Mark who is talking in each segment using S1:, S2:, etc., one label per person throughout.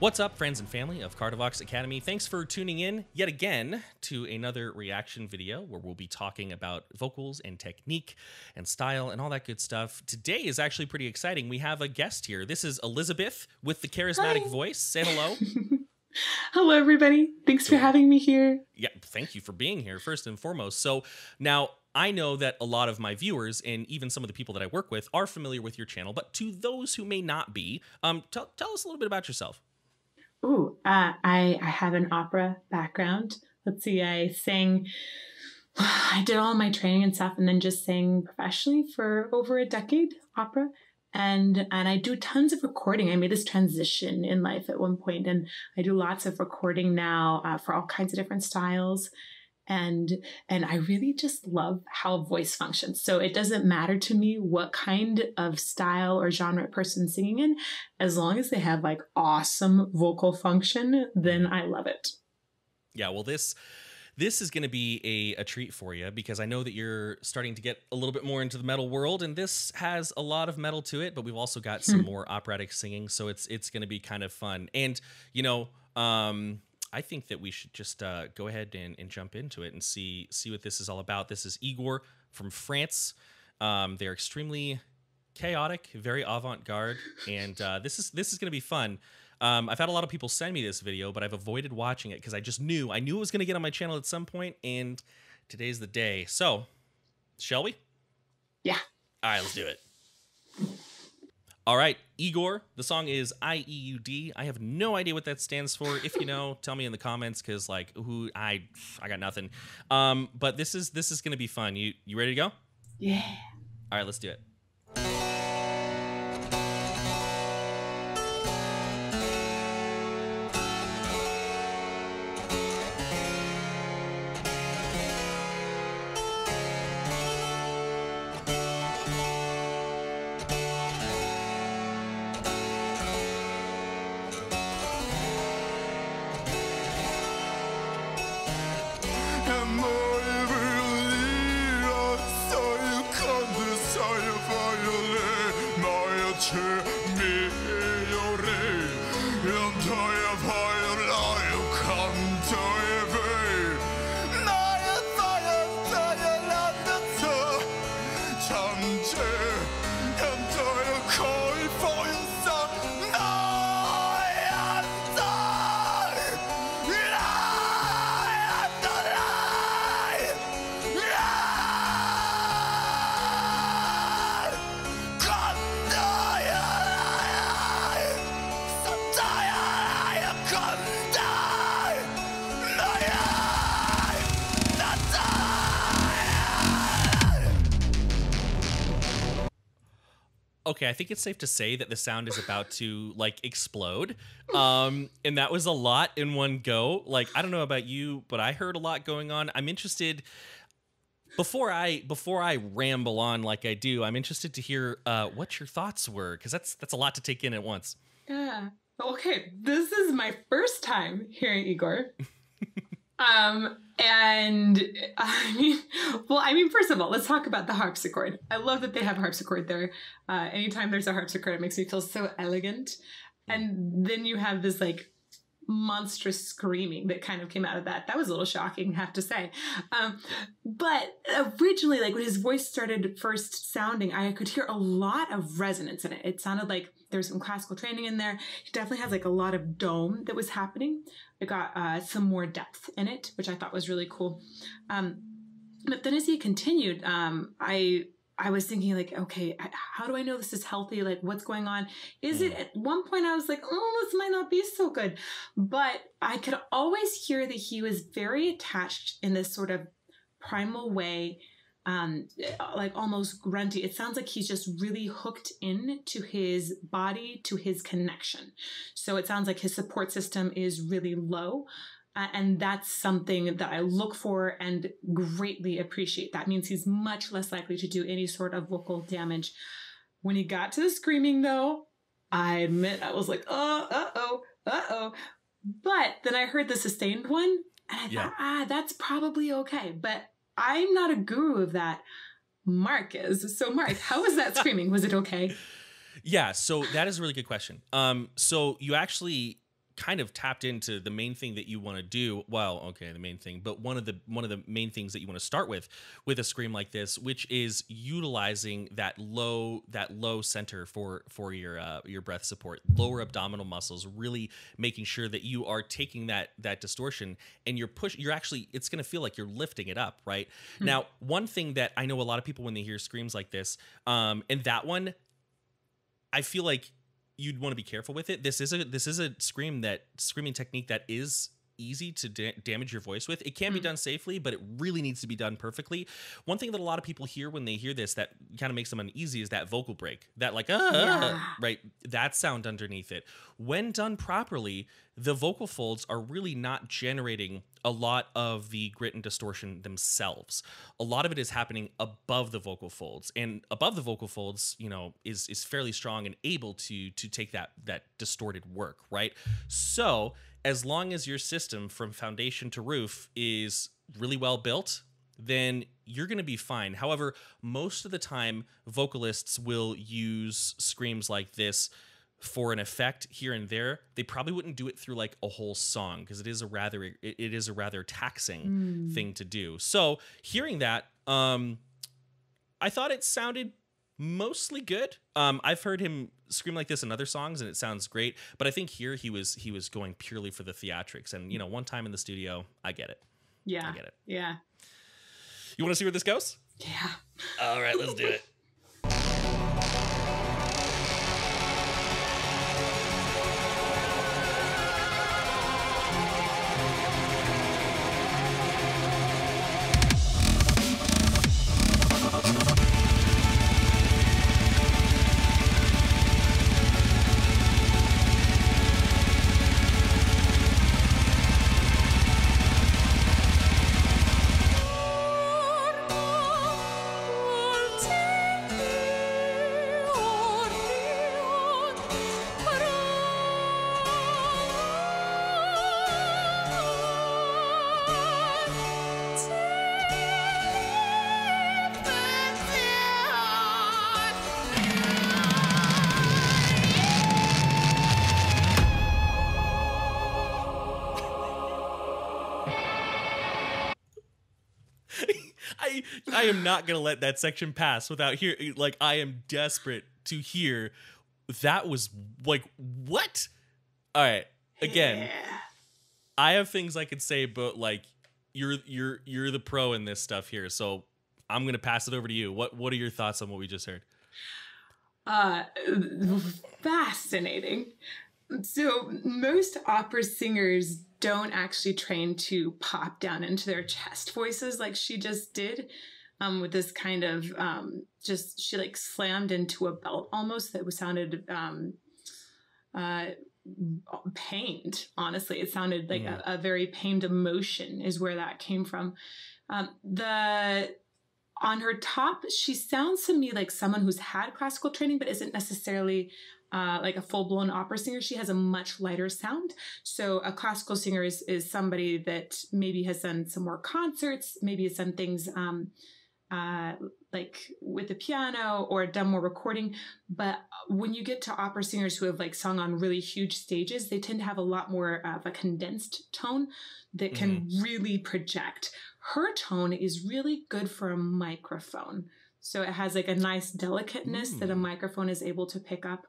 S1: What's up, friends and family of Cardivox Academy? Thanks for tuning in yet again to another reaction video where we'll be talking about vocals and technique and style and all that good stuff. Today is actually pretty exciting. We have a guest here. This is Elizabeth with the Charismatic Voice. Say hello.
S2: Hello, everybody. Thanks for having me here.
S1: Yeah, thank you for being here, first and foremost. So now, I know that a lot of my viewers and even some of the people that I work with are familiar with your channel, but to those who may not be, tell us a little bit about yourself.
S2: Ooh, I have an opera background. Let's see, I did all my training and stuff and then just sang professionally for over a decade, opera. And I do tons of recording. I made this transition in life at one point, and I do lots of recording now for all kinds of different styles. And I really just love how voice functions. So it doesn't matter to me what kind of style or genre a person's singing in, as long as they have like awesome vocal function, then I love it.
S1: Yeah, well, this is going to be a treat for you because I know that you're starting to get a little bit more into the metal world, and this has a lot of metal to it, but we've also got some more operatic singing, so it's going to be kind of fun. And, you know, I think that we should just go ahead and jump into it and see what this is all about. This is Igorrr from France. They're extremely chaotic, very avant-garde, and this is going to be fun. I've had a lot of people send me this video, but I've avoided watching it because I knew it was going to get on my channel at some point, and today's the day. So, shall we?
S2: Yeah.
S1: All right, let's do it. All right, Igorrr, the song is IeuD. I have no idea what that stands for. If you know, tell me in the comments, because like, I got nothing. But this is going to be fun. You ready to go?
S2: Yeah.
S1: All right, let's do it. Okay, I think it's safe to say that the sound is about to like explode. And that was a lot in one go. Like, I don't know about you, but I heard a lot going on. I'm interested, before I ramble on like I do, I'm interested to hear what your thoughts were, because that's a lot to take in at once.
S2: Yeah. Okay, this is my first time hearing Igorrr. And I mean, first of all, let's talk about the harpsichord. I love that they have a harpsichord there. Anytime there's a harpsichord, it makes me feel so elegant. And then you have this like monstrous screaming that kind of came out of that. That was a little shocking, I have to say. But originally, like when his voice started first sounding, I could hear a lot of resonance in it. It sounded like there's some classical training in there. He definitely has like a lot of dome that was happening. It got some more depth in it, which I thought was really cool. But then as he continued, I was thinking like, okay, how do I know this is healthy? Like, what's going on? Is it, at one point I was like, oh, this might not be so good. But I could always hear that he was very attached in this sort of primal way, like almost grunty. It sounds like he's just really hooked in to his body, to his connection. So it sounds like his support system is really low. And that's something that I look for and greatly appreciate. That means he's much less likely to do any sort of vocal damage. When he got to the screaming, though, I admit I was like, oh, uh-oh. But then I heard the sustained one, and I thought, that's probably okay. But I'm not a guru of that. Mark is. So, Mark, how was that screaming? Was it okay?
S1: Yeah, so that is a really good question. So you actually kind of tapped into the main thing that you want to do. Well, okay, the main thing, but one of the main things that you want to start with a scream like this, which is utilizing that low center for your breath support, lower abdominal muscles, really making sure that you are taking that distortion and you're actually, it's going to feel like you're lifting it up, right? Now, one thing that I know a lot of people when they hear screams like this, and that one, I feel like you'd want to be careful with it. This is a screaming technique that is easy to damage your voice with. It can be done safely, but it really needs to be done perfectly. One thing that a lot of people hear when they hear this that kind of makes them uneasy is that vocal break, that like right, that sound underneath it. When done properly, the vocal folds are really not generating a lot of the grit and distortion themselves. A lot of it is happening above the vocal folds, and above the vocal folds, you know, is fairly strong and able to take that distorted work, right? So as long as your system from foundation to roof is really well built, then you're going to be fine. However, most of the time, vocalists will use screams like this for an effect here and there. They probably wouldn't do it through like a whole song because it is a rather taxing thing to do. So hearing that, I thought it sounded mostly good. I've heard him scream like this in other songs and it sounds great, but I think here he was going purely for the theatrics. And you know, one time in the studio, I get it.
S2: Yeah.
S1: I get it.
S2: Yeah.
S1: You want to see where this goes?
S2: Yeah.
S1: All right, let's do it. I am not gonna let that section pass without hearing. Like, I am desperate to hear. That was like, what? All right, again, I have things I could say, but like, you're the pro in this stuff here, so I'm gonna pass it over to you. What are your thoughts on what we just heard?
S2: Fascinating. So most opera singers don't actually train to pop down into their chest voices like she just did, with this kind of she like slammed into a belt almost that was sounded pained. Honestly, it sounded like a very pained emotion is where that came from. On her top, she sounds to me like someone who's had classical training but isn't necessarily like a full-blown opera singer. She has a much lighter sound. So a classical singer is somebody that maybe has done some more concerts, maybe has done things like with the piano or done more recording. But when you get to opera singers who have like sung on really huge stages, they tend to have a lot more of a condensed tone that can really project. Her tone is really good for a microphone. So it has like a nice delicateness that a microphone is able to pick up,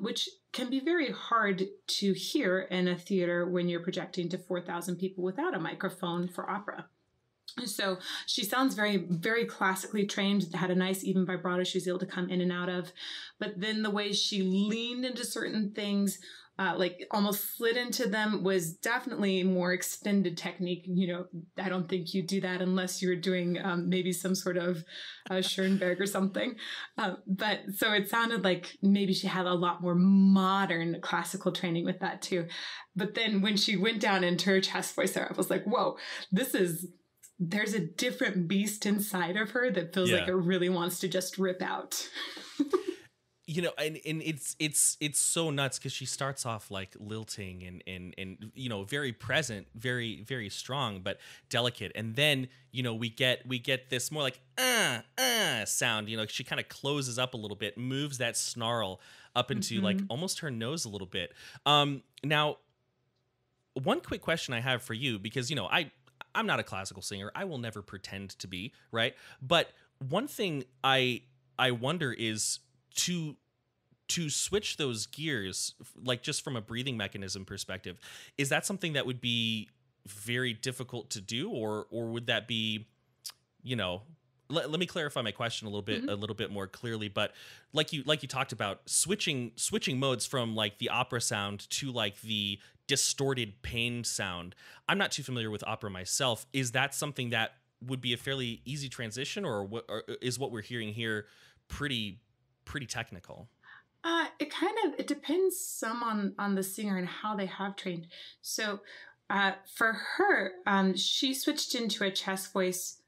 S2: which can be very hard to hear in a theater when you're projecting to 4,000 people without a microphone for opera. So she sounds very, very classically trained, had a nice even vibrato she was able to come in and out of. But then the way she leaned into certain things, like almost slid into them, was definitely more extended technique. You know, I don't think you do that unless you're doing maybe some sort of Schoenberg or something. But so it sounded like maybe she had a lot more modern classical training with that too. But then when she went down into her chest voice there, I was like, whoa, there's a different beast inside of her that feels like it really wants to just rip out.
S1: You know, and it's so nuts because she starts off like lilting and you know, very present, very, very strong, but delicate. And then, you know, we get this more like sound. You know, she kind of closes up a little bit, moves that snarl up into like almost her nose a little bit. Now, one quick question I have for you, because, you know, I'm not a classical singer. I will never pretend to be, right? But one thing I wonder is to switch those gears, like just from a breathing mechanism perspective, is that something that would be very difficult to do, or would that be, you know, let me clarify my question a little bit more clearly. But like you talked about switching modes from like the opera sound to like the distorted pain sound. I'm not too familiar with opera myself. Is that something that would be a fairly easy transition, or is what we're hearing here pretty technical?
S2: It depends some on the singer and how they have trained. So for her, she switched into a chest voice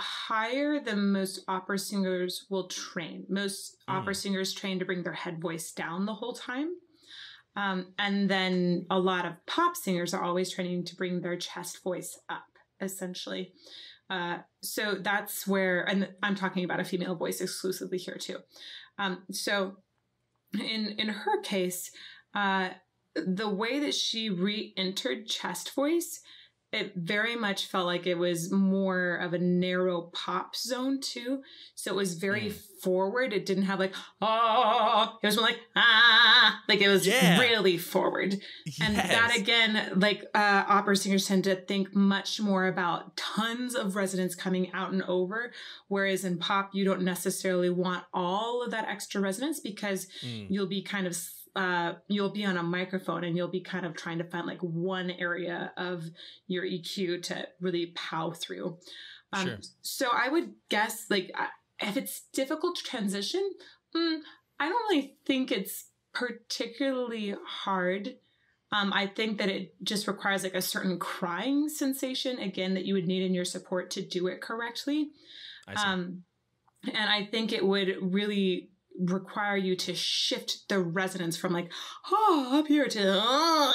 S2: higher than most opera singers will train. Most opera singers train to bring their head voice down the whole time. And then a lot of pop singers are always training to bring their chest voice up, essentially. So that's where, and I'm talking about a female voice exclusively here too. So in her case, the way that she re-entered chest voice, it very much felt like it was more of a narrow pop zone too. So it was very forward. It didn't have like, oh, it was more like it was really forward. Yes. And that again, like opera singers tend to think much more about tons of resonance coming out and over. Whereas in pop, you don't necessarily want all of that extra resonance, because you'll be kind of you'll be on a microphone and you'll be kind of trying to find like one area of your EQ to really pow through. Sure. So I would guess like if it's difficult to transition, I don't really think it's particularly hard. I think that it just requires like a certain crying sensation, again, that you would need in your support to do it correctly. I see. And I think it would really require you to shift the resonance from like, up here to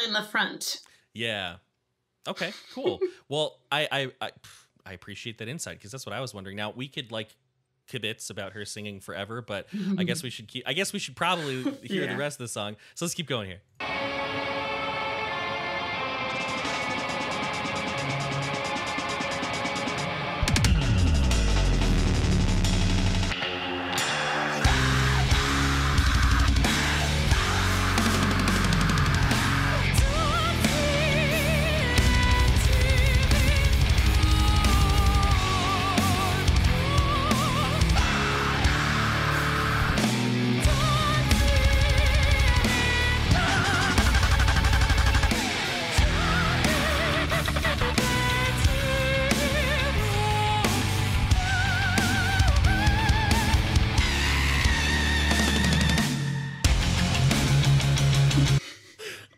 S2: in the front.
S1: Yeah. Okay, cool. Well, I appreciate that insight, because that's what I was wondering. Now, we could like kibitz about her singing forever, but I guess we should probably hear the rest of the song. So let's keep going here.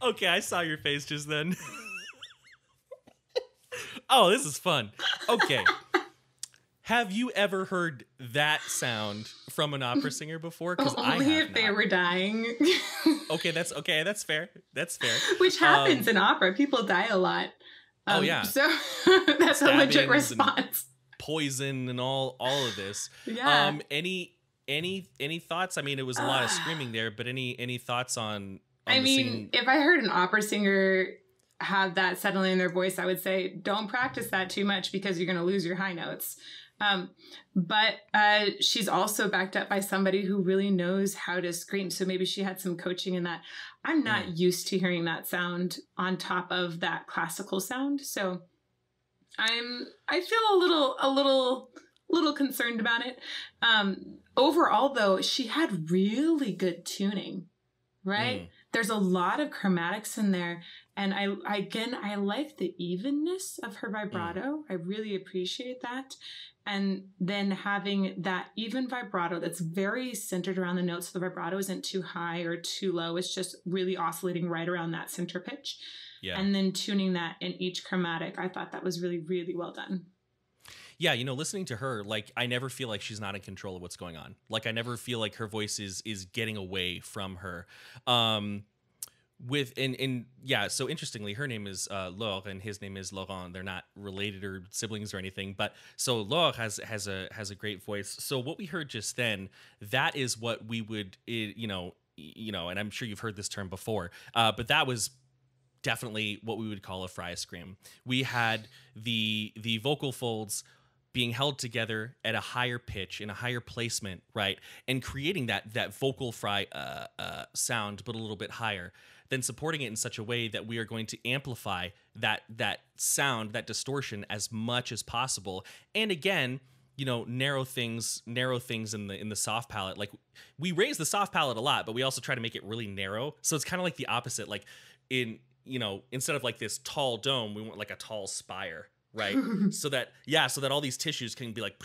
S1: Okay, I saw your face just then. Oh, this is fun. Okay. Have you ever heard that sound from an opera singer before? Because
S2: only if they were dying.
S1: Okay, that's fair. That's fair.
S2: Which happens in opera. People die a lot.
S1: Oh yeah.
S2: So that's a legit response.
S1: Poison and all of this.
S2: Yeah.
S1: Any thoughts? I mean, it was a lot of screaming there, but any thoughts on
S2: I mean, if I heard an opera singer have that settling in their voice, I would say don't practice that too much, because you're going to lose your high notes. But she's also backed up by somebody who really knows how to scream. So maybe she had some coaching in that. I'm not used to hearing that sound on top of that classical sound. So I feel a little concerned about it. Overall though, she had really good tuning, right? There's a lot of chromatics in there. And I like the evenness of her vibrato. I really appreciate that. And then having that even vibrato that's very centered around the notes. So the vibrato isn't too high or too low. It's just really oscillating right around that center pitch. Yeah. And then tuning that in each chromatic. I thought that was really, really well done.
S1: Yeah, you know, listening to her, like, I never feel like she's not in control of what's going on. Like, I never feel like her voice is getting away from her. So interestingly, her name is Laure and his name is Laurent. They're not related or siblings or anything, but so Laure has a great voice. So what we heard just then, that is what we would, and I'm sure you've heard this term before, but that was definitely what we would call a fry scream. We had the vocal folds being held together at a higher pitch, in a higher placement, right? And creating that vocal fry sound, but a little bit higher. Then supporting it in such a way that we are going to amplify that sound, that distortion as much as possible. And again, narrow things in the soft palette. Like, we raise the soft palette a lot, but we also try to make it really narrow. So it's kind of like the opposite. Like, instead of like this tall dome, we want like a tall spire, right? so that all these tissues can be like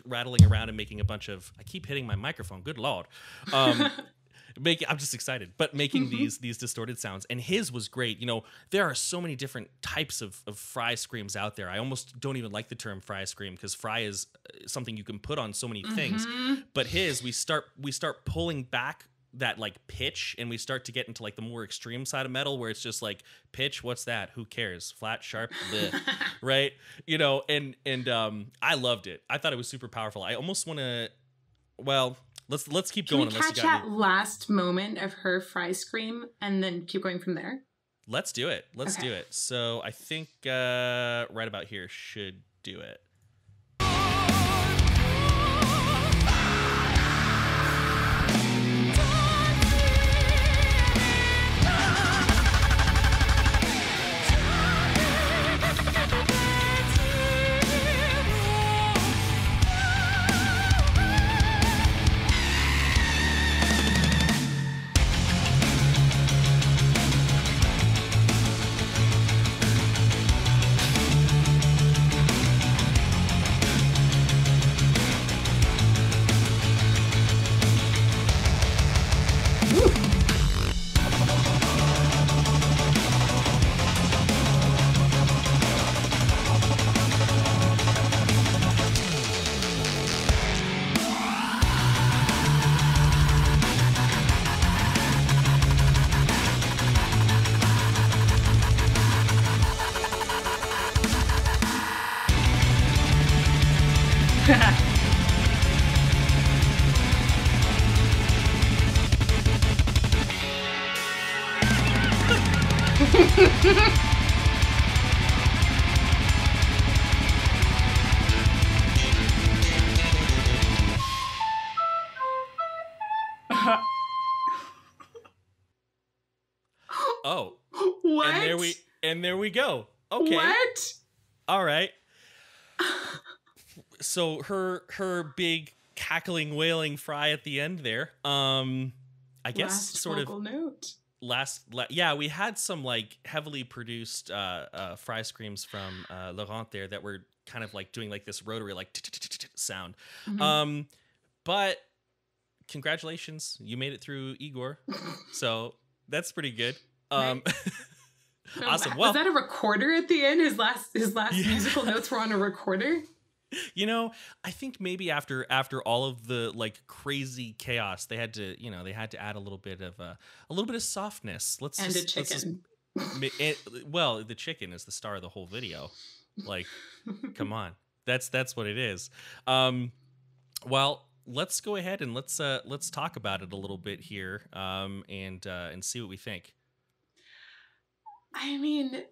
S1: rattling around and making a bunch of, I keep hitting my microphone, good Lord. I'm just excited, but making these distorted sounds. And his was great. There are so many different types of fry screams out there. I almost don't even like the term fry scream, because fry is something you can put on so many things. But his, we start pulling back that like pitch, and we start to get into like the more extreme side of metal, where it's just like, pitch, what's that? Who cares? Flat, sharp, bleh, right? And I loved it. I thought it was super powerful. I almost want to, let's keep going.
S2: Can we catch that last moment of her fry scream and then keep going from there?
S1: Let's do it. Let's do it. So I think right about here should do it. Oh.
S2: What?
S1: And there we go. Okay.
S2: What?
S1: All right. So her big cackling, wailing fry at the end there. I guess
S2: last
S1: sort
S2: vocal
S1: of
S2: note.
S1: Yeah, we had some like heavily produced fry screams from Laurent there that were kind of like doing like this rotary like sound. But congratulations, you made it through Igorrr. So that's pretty good. Awesome. Well,
S2: was that a recorder at the end? His last musical notes were on a recorder?
S1: I think maybe after all of the like crazy chaos, they had to add a little bit of softness.
S2: A chicken.
S1: Well, the chicken is the star of the whole video. Like, come on, that's what it is. Well, let's go ahead and let's talk about it a little bit here, and see what we think.
S2: I mean,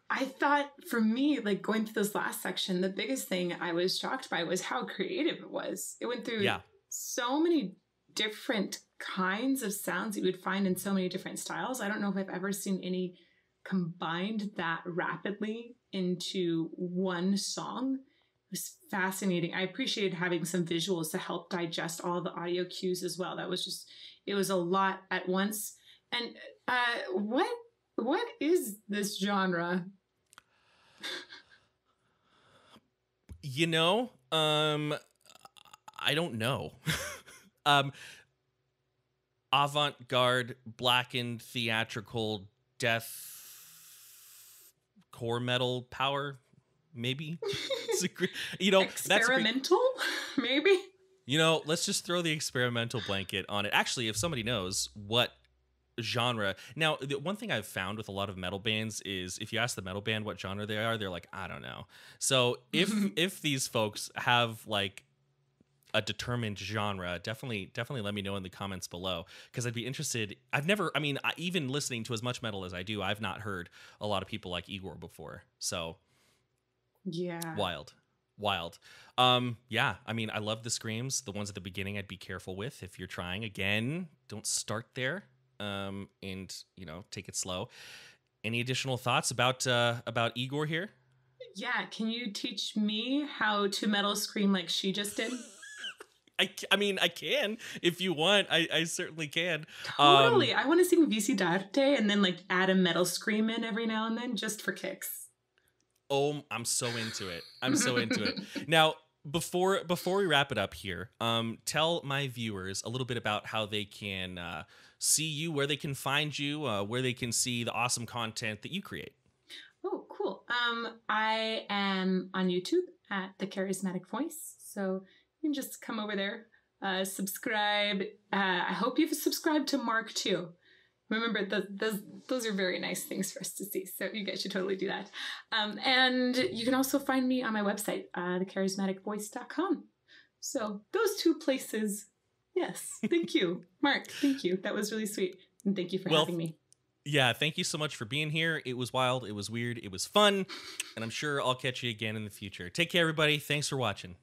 S2: I thought for me, like going through this last section, the biggest thing I was shocked by was how creative it was. It went through so many different kinds of sounds that you would find in so many different styles. I don't know if I've ever seen any combined that rapidly into one song. It was fascinating. I appreciated having some visuals to help digest all the audio cues as well. It was a lot at once. And what is this genre?
S1: I don't know. Avant-garde, blackened, theatrical, death, core metal power, maybe.
S2: Experimental, maybe.
S1: Let's just throw the experimental blanket on it. Actually, if somebody knows what genre. Now, the one thing I've found with a lot of metal bands is if you ask the metal band what genre they are, they're like, I don't know. So if these folks have like a determined genre, definitely let me know in the comments below, because I'd be interested. I've never, I mean, even listening to as much metal as I do, I've not heard a lot of people like Igorrr before. So
S2: yeah,
S1: wild. Yeah, I mean, I love the screams. The ones at the beginning I'd be careful with. If you're trying, again, don't start there. And take it slow. Any additional thoughts about Igorrr here?
S2: Yeah, can you teach me how to metal scream like she just did?
S1: I mean, I can if you want. I certainly can.
S2: Totally. I want to sing Visi Darte and then like add a metal scream in every now and then just for kicks.
S1: Oh, I'm so into it. I'm so into it. Now, before we wrap it up here, tell my viewers a little bit about how they can see you, where they can find you, where they can see the awesome content that you create.
S2: Oh, cool. I am on YouTube at the Charismatic Voice, so you can just come over there, subscribe. I hope you've subscribed to Mark too. Remember, those are very nice things for us to see, so you guys should totally do that. And you can also find me on my website, thecharismaticvoice.com. So those two places, yes. Thank you, Mark. Thank you. That was really sweet, and thank you for having me.
S1: Yeah, thank you so much for being here. It was wild, it was weird, it was fun, and I'm sure I'll catch you again in the future. Take care, everybody. Thanks for watching.